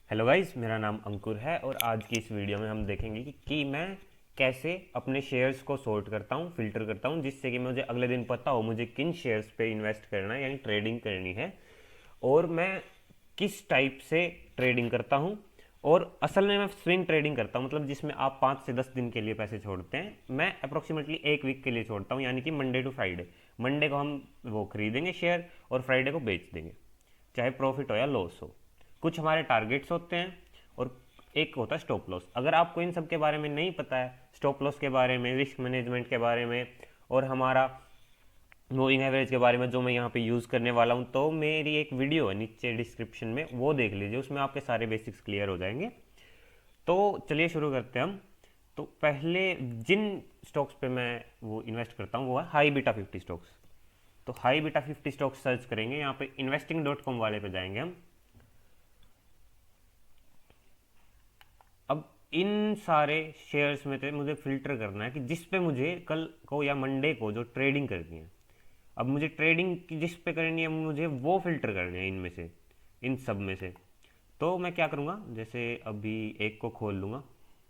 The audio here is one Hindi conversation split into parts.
हेलो गाइस, मेरा नाम अंकुर है और आज की इस वीडियो में हम देखेंगे कि मैं कैसे अपने शेयर्स को सॉर्ट करता हूँ, फिल्टर करता हूँ, जिससे कि मुझे अगले दिन पता हो मुझे किन शेयर्स पे इन्वेस्ट करना है, यानी ट्रेडिंग करनी है, और मैं किस टाइप से ट्रेडिंग करता हूँ। और असल में मैं स्विंग ट्रेडिंग करता हूँ, मतलब जिसमें आप 5 से 10 दिन के लिए पैसे छोड़ते हैं। मैं अप्रोक्सीमेटली 1 वीक के लिए छोड़ता हूँ, यानी कि मंडे टू फ्राइडे। मंडे को हम वो खरीदेंगे शेयर और फ्राइडे को बेच देंगे, चाहे प्रॉफिट हो या लॉस हो। कुछ हमारे टारगेट्स होते हैं और एक होता है स्टॉप लॉस। अगर आपको इन सब के बारे में नहीं पता है, स्टॉप लॉस के बारे में, रिस्क मैनेजमेंट के बारे में और हमारा मूविंग एवरेज के बारे में जो मैं यहाँ पे यूज़ करने वाला हूँ, तो मेरी एक वीडियो है नीचे डिस्क्रिप्शन में, वो देख लीजिए, उसमें आपके सारे बेसिक्स क्लियर हो जाएंगे। तो चलिए शुरू करते हैं हम। तो पहले जिन स्टॉक्स पे मैं वो इन्वेस्ट करता हूँ वो है हाई बीटा 50 स्टॉक्स। तो हाई बीटा 50 स्टॉक्स सर्च करेंगे, यहाँ पे investing.com वाले पे जाएंगे हम। अब इन सारे शेयर्स में से मुझे फिल्टर करना है कि जिस पे मुझे कल को या मंडे को जो ट्रेडिंग करनी है। अब मुझे ट्रेडिंग की जिस पे करनी है मुझे वो फिल्टर करनी है इनमें से, इन सब में से। तो मैं क्या करूँगा, जैसे अभी एक को खोल लूँगा,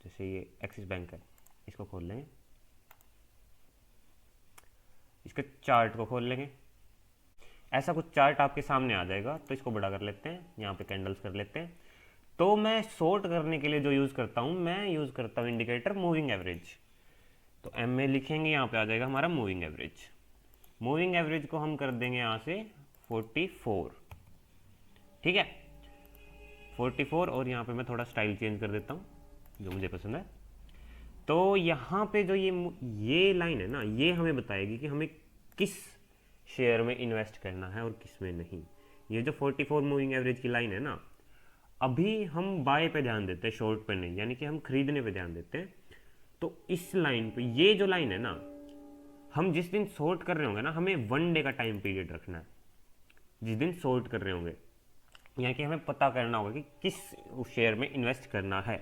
जैसे ये एक्सिस बैंक है, इसको खोल लेंगे, इसके चार्ट को खोल लेंगे। ऐसा कुछ चार्ट आपके सामने आ जाएगा, तो इसको बड़ा कर लेते हैं, यहाँ पे कैंडल्स कर लेते हैं। तो मैं शॉर्ट करने के लिए जो यूज़ करता हूँ, मैं यूज़ करता हूँ इंडिकेटर मूविंग एवरेज। तो एम में लिखेंगे, यहाँ पे आ जाएगा हमारा मूविंग एवरेज। मूविंग एवरेज को हम कर देंगे यहाँ से 44। ठीक है, 44। और यहाँ पे मैं थोड़ा स्टाइल चेंज कर देता हूँ जो मुझे पसंद है। तो यहाँ पे जो ये लाइन है ना, ये हमें बताएगी कि हमें किस शेयर में इन्वेस्ट करना है और किस में नहीं। ये जो 44 मूविंग एवरेज की लाइन है ना, अभी हम बाय पे ध्यान देते हैं, शॉर्ट पे नहीं, यानी कि हम खरीदने पे ध्यान देते हैं। तो इस लाइन पे, ये जो लाइन है ना, हम जिस दिन शॉर्ट कर रहे होंगे ना, हमें 1 डे का टाइम पीरियड रखना है जिस दिन शॉर्ट कर रहे होंगे, यानी कि हमें पता करना होगा कि किस शेयर में इन्वेस्ट करना है।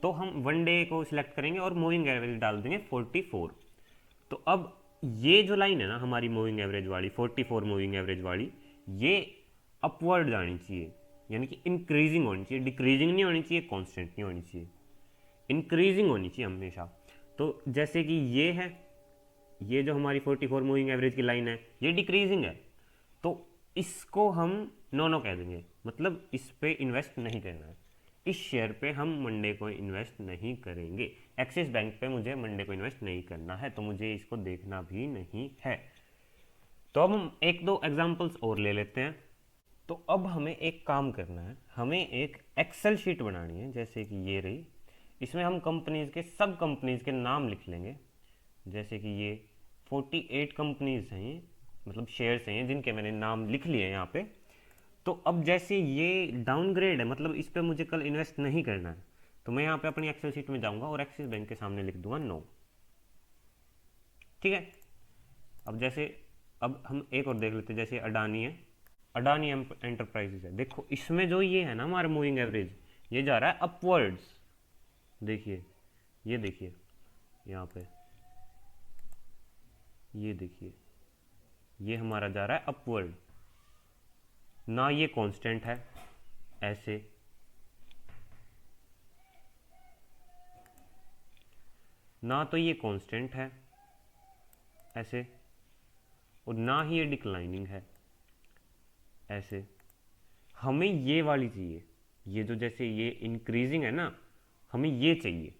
तो हम 1 डे को सिलेक्ट करेंगे और मूविंग एवरेज डाल देंगे 44। तो अब ये जो लाइन है ना हमारी मूविंग एवरेज वाली, 44 मूविंग एवरेज वाली, ये अपवर्ड जानी चाहिए, यानी कि इंक्रीजिंग होनी चाहिए, डिक्रीजिंग नहीं होनी चाहिए, कांस्टेंट नहीं होनी चाहिए, इंक्रीजिंग होनी चाहिए हमेशा। तो जैसे कि ये है, ये जो हमारी 44 मूविंग एवरेज की लाइन है, ये डिक्रीजिंग है, तो इसको हम नो नो कह देंगे, मतलब इस पे इन्वेस्ट नहीं करना है। इस शेयर पे हम मंडे को इन्वेस्ट नहीं करेंगे। एक्सिस बैंक पे मुझे मंडे को इन्वेस्ट नहीं करना है, तो मुझे इसको देखना भी नहीं है। तो अब हम एक दो एग्जांपल्स और ले लेते हैं। तो अब हमें एक काम करना है, हमें एक एक्सेल शीट बनानी है, जैसे कि ये रही। इसमें हम कंपनीज के, सब कंपनीज के नाम लिख लेंगे। जैसे कि ये 48 कंपनीज हैं, ये मतलब शेयर्स हैं जिनके मैंने नाम लिख लिए हैं यहाँ पे। तो अब जैसे ये डाउनग्रेड है, मतलब इस पर मुझे कल इन्वेस्ट नहीं करना है, तो मैं यहाँ पे अपनी एक्सेल शीट में जाऊँगा और एक्सिस बैंक के सामने लिख दूंगा नो। ठीक है। अब जैसे, अब हम एक और देख लेते हैं, जैसे अडानी है, अडानी एंटरप्राइजेज है। देखो इसमें जो ये है ना हमारा मूविंग एवरेज, ये जा रहा है अपवर्ड्स। देखिए, ये देखिए यहाँ पे, ये देखिए, ये हमारा जा रहा है अपवर्ड। ना ये कांस्टेंट है ऐसे, ना तो ये कांस्टेंट है ऐसे, और ना ही ये डिक्लाइनिंग है ऐसे। हमें ये वाली चाहिए, ये जो जैसे ये इंक्रीजिंग है ना, हमें ये चाहिए।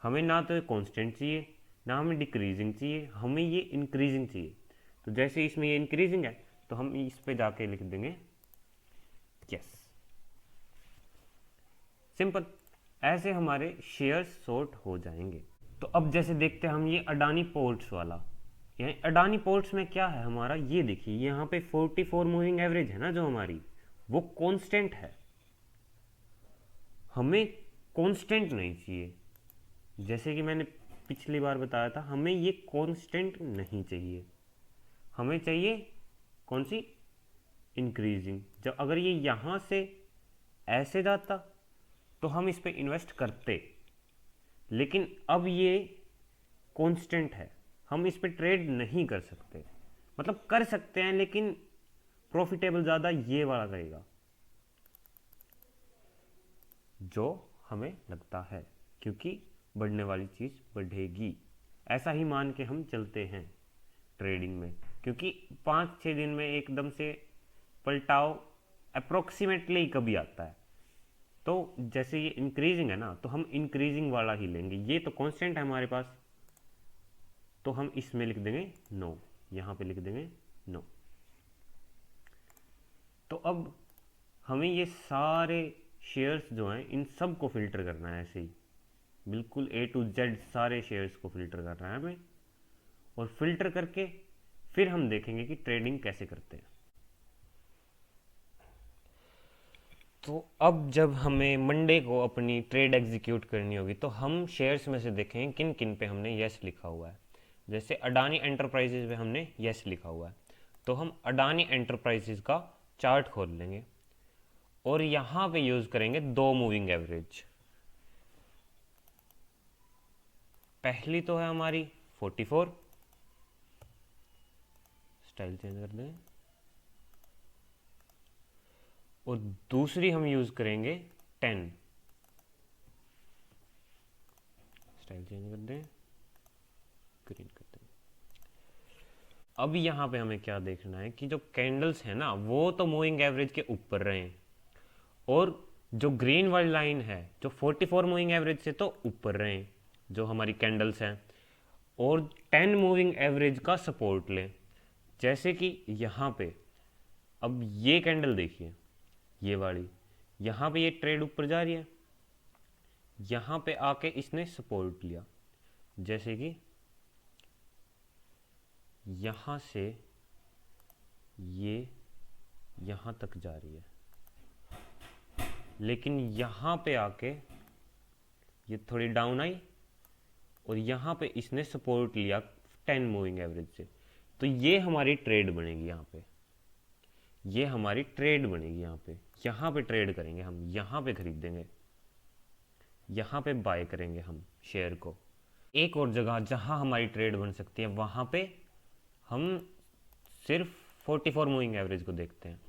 हमें ना तो कांस्टेंट चाहिए, ना हमें डिक्रीजिंग चाहिए, हमें ये इंक्रीजिंग चाहिए। तो जैसे इसमें ये इंक्रीजिंग है, तो हम इस पे जाके लिख देंगे यस। सिंपल। ऐसे हमारे शेयर्स सॉर्ट हो जाएंगे। तो अब जैसे देखते हैं हम ये अडानी पोर्ट्स वाला, यानी अडानी पोर्ट्स में क्या है हमारा, ये देखिए यहाँ पे 44 मूविंग एवरेज है ना जो हमारी, वो कांस्टेंट है। हमें कांस्टेंट नहीं चाहिए, जैसे कि मैंने पिछली बार बताया था, हमें ये कांस्टेंट नहीं चाहिए। हमें चाहिए कौन सी, इंक्रीजिंग। जब अगर ये यहाँ से ऐसे जाता तो हम इस पर इन्वेस्ट करते, लेकिन अब ये कांस्टेंट है, हम इस पर ट्रेड नहीं कर सकते। मतलब कर सकते हैं लेकिन प्रॉफिटेबल ज़्यादा ये वाला रहेगा। जो हमें लगता है, क्योंकि बढ़ने वाली चीज़ बढ़ेगी, ऐसा ही मान के हम चलते हैं ट्रेडिंग में। क्योंकि 5-6 दिन में एकदम से पलटाव अप्रोक्सीमेटली कभी आता है। तो जैसे ये इंक्रीजिंग है ना, तो हम इंक्रीजिंग वाला ही लेंगे। ये तो कांस्टेंट है हमारे पास, तो हम इसमें लिख देंगे नो, यहाँ पे लिख देंगे नो। तो अब हमें ये सारे शेयर्स जो हैं इन सब को फिल्टर करना है, ऐसे ही बिल्कुल A to Z सारे शेयर्स को फिल्टर करना है हमें। और फिल्टर करके फिर हम देखेंगे कि ट्रेडिंग कैसे करते हैं। तो अब जब हमें मंडे को अपनी ट्रेड एग्जीक्यूट करनी होगी, तो हम शेयर्स में से देखेंगे किन किन पे हमने यस लिखा हुआ है। जैसे अडानी एंटरप्राइजेज पे हमने यस लिखा हुआ है, तो हम अडानी एंटरप्राइजेज का चार्ट खोल लेंगे और यहाँ पे यूज़ करेंगे 2 मूविंग एवरेज। पहली तो है हमारी 44, स्टाइल चेंज कर दें, और दूसरी हम यूज़ करेंगे 10, स्टाइल चेंज कर दें, ग्रीन कर दें। अब यहाँ पे हमें क्या देखना है कि जो कैंडल्स है ना, वो तो मूविंग एवरेज के ऊपर रहे, और जो ग्रीन वाली लाइन है जो 44 मूविंग एवरेज से तो ऊपर रहे जो हमारी कैंडल्स हैं, और 10 मूविंग एवरेज का सपोर्ट लें। जैसे कि यहाँ पे अब ये कैंडल देखिए, ये वाली, यहाँ पे ये ट्रेड ऊपर जा रही है, यहाँ पे आके इसने सपोर्ट लिया, जैसे कि यहाँ से ये यहाँ तक जा रही है, लेकिन यहाँ पे आके ये थोड़ी डाउन आई और यहाँ पे इसने सपोर्ट लिया 10 मूविंग एवरेज से। तो ये हमारी ट्रेड बनेगी यहाँ पे, ये हमारी ट्रेड बनेगी यहाँ पे ट्रेड करेंगे हम, यहाँ पे खरीदेंगे, यहाँ पे बाय करेंगे हम शेयर को। एक और जगह जहाँ हमारी ट्रेड बन सकती है, वहाँ पे हम सिर्फ 44 मूविंग एवरेज को देखते हैं।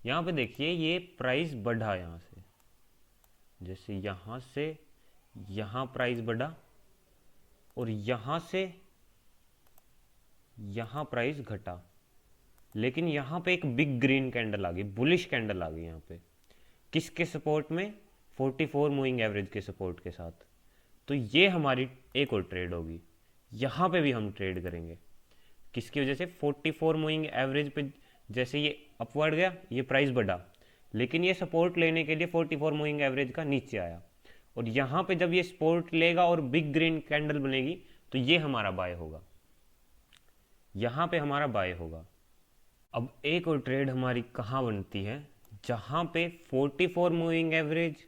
यहाँ पे देखिए ये प्राइस बढ़ा यहाँ से, जैसे यहाँ से यहाँ प्राइस बढ़ा और यहाँ से यहाँ प्राइस घटा, लेकिन यहाँ पे एक बिग ग्रीन कैंडल आ गई, बुलिश कैंडल आ गई यहाँ पे, किसके सपोर्ट में? 44 मूविंग एवरेज के सपोर्ट के साथ। तो ये हमारी एक और ट्रेड होगी, यहाँ पे भी हम ट्रेड करेंगे। किसकी वजह से? 44 मूविंग एवरेज पे जैसे ये अपवर्ड गया, ये प्राइस बढ़ा, लेकिन ये सपोर्ट लेने के लिए 44 मूविंग एवरेज का नीचे आया, और यहाँ पे जब ये सपोर्ट लेगा और बिग ग्रीन कैंडल बनेगी, तो ये हमारा बाय होगा, यहाँ पे हमारा बाय होगा। अब एक और ट्रेड हमारी कहाँ बनती है? जहाँ पे 44 मूविंग एवरेज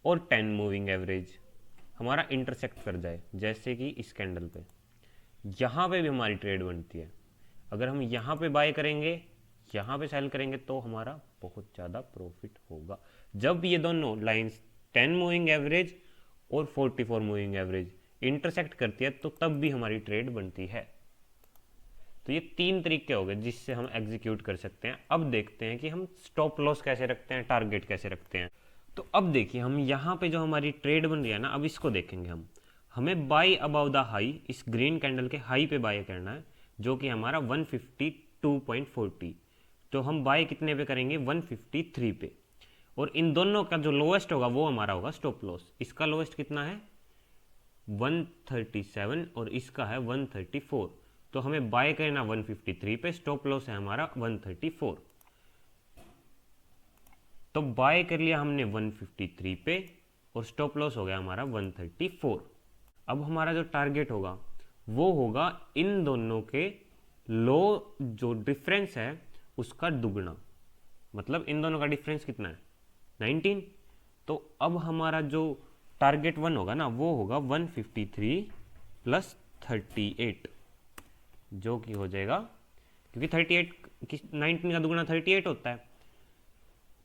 और 10 मूविंग एवरेज हमारा इंटरसेक्ट कर जाए, जैसे कि इस कैंडल पे, यहाँ पे भी हमारी ट्रेड बनती है। अगर हम यहाँ पे बाय करेंगे, यहाँ पे सेल करेंगे, तो हमारा बहुत ज़्यादा प्रॉफिट होगा। जब ये दोनों लाइंस 10 मूविंग एवरेज और 44 मूविंग एवरेज इंटरसेक्ट करती है, तो तब भी हमारी ट्रेड बनती है। तो ये 3 तरीके हो गए जिससे हम एग्जीक्यूट कर सकते हैं। अब देखते हैं कि हम स्टॉप लॉस कैसे रखते हैं, टारगेट कैसे रखते हैं। तो अब देखिए हम यहाँ पे जो हमारी ट्रेड बन रही है ना, अब इसको देखेंगे हम। हमें बाय अबाउ द हाई, इस ग्रीन कैंडल के हाई पे बाय करना है, जो कि हमारा 152.40। तो हम बाय कितने पे करेंगे? 153 पे। और इन दोनों का जो लोएस्ट होगा वो हमारा होगा स्टॉप लॉस। इसका लोएस्ट कितना है? 137 और इसका है 134। तो हमें बाय करना 153 पे, स्टॉप लॉस है हमारा 134। तो बाय कर लिया हमने 153 पे और स्टॉप लॉस हो गया हमारा 134। अब हमारा जो टारगेट होगा वो होगा इन दोनों के लो जो डिफरेंस है उसका दुगना। मतलब इन दोनों का डिफरेंस कितना है? 19। तो अब हमारा जो टारगेट 1 होगा ना, वो होगा 153 प्लस 38, जो कि हो जाएगा, क्योंकि 19 का दुगना 38 होता है।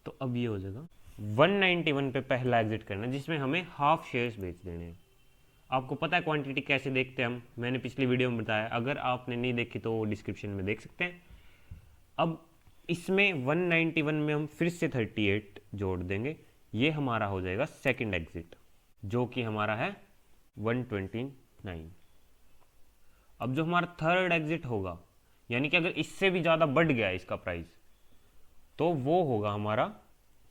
तो अब ये हो जाएगा 191 पे पहला एग्जिट करना, जिसमें हमें हाफ शेयर्स बेच देने हैं। आपको पता है क्वांटिटी कैसे देखते हैं हम, मैंने पिछली वीडियो में बताया, अगर आपने नहीं देखी तो डिस्क्रिप्शन में देख सकते हैं। अब इसमें 191 में हम फिर से 38 जोड़ देंगे, ये हमारा हो जाएगा सेकंड एग्जिट, जो कि हमारा है 129। अब जो हमारा थर्ड एग्जिट होगा, यानी कि अगर इससे भी ज़्यादा बढ़ गया इसका प्राइस, तो वो होगा हमारा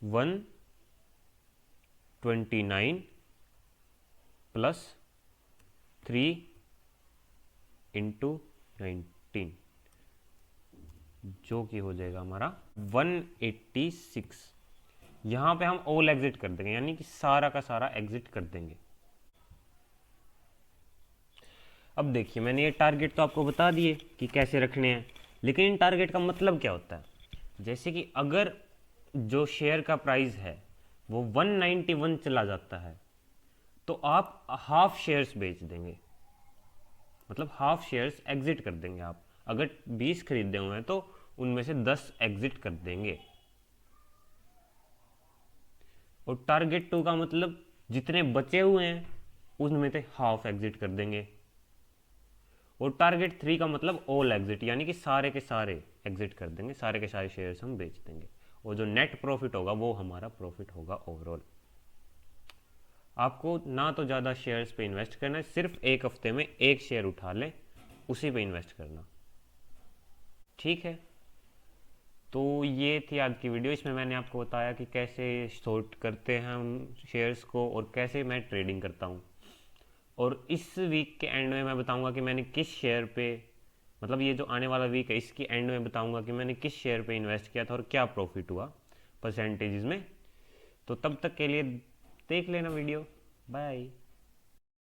129 प्लस 3 इंटू 19, जो कि हो जाएगा हमारा 186। यहां पे हम ऑल एग्जिट कर देंगे, यानी कि सारा का सारा एग्जिट कर देंगे। अब देखिए, मैंने ये टारगेट तो आपको बता दिए कि कैसे रखने हैं, लेकिन इन टारगेट का मतलब क्या होता है। जैसे कि अगर जो शेयर का प्राइस है वो 191 चला जाता है, तो आप हाफ शेयर्स बेच देंगे, मतलब हाफ शेयर्स एग्जिट कर देंगे। आप अगर 20 खरीदे हुए हैं तो उनमें से 10 एग्जिट कर देंगे। और टारगेट 2 का मतलब जितने बचे हुए हैं उनमें से हाफ एग्जिट कर देंगे। और टारगेट 3 का मतलब ऑल एग्जिट, यानी कि सारे के सारे एग्जिट कर देंगे, सारे के सारे शेयर्स हम बेच देंगे। और जो नेट प्रॉफिट होगा वो हमारा प्रॉफिट होगा ओवरऑल। आपको ना तो ज़्यादा शेयर्स पे इन्वेस्ट करना है, सिर्फ एक हफ्ते में एक शेयर उठा लें, उसी पे इन्वेस्ट करना। ठीक है, तो ये थी आज की वीडियो। इसमें मैंने आपको बताया कि कैसे शॉर्ट करते हैं हम शेयर्स को और कैसे मैं ट्रेडिंग करता हूँ। और इस वीक के एंड में मैं बताऊंगा कि मैंने किस शेयर पे, मतलब ये जो आने वाला वीक है इसकी एंड में बताऊंगा कि मैंने किस शेयर पे इन्वेस्ट किया था और क्या प्रॉफिट हुआ परसेंटेज में। तो तब तक के लिए देख लेना वीडियो। बाय।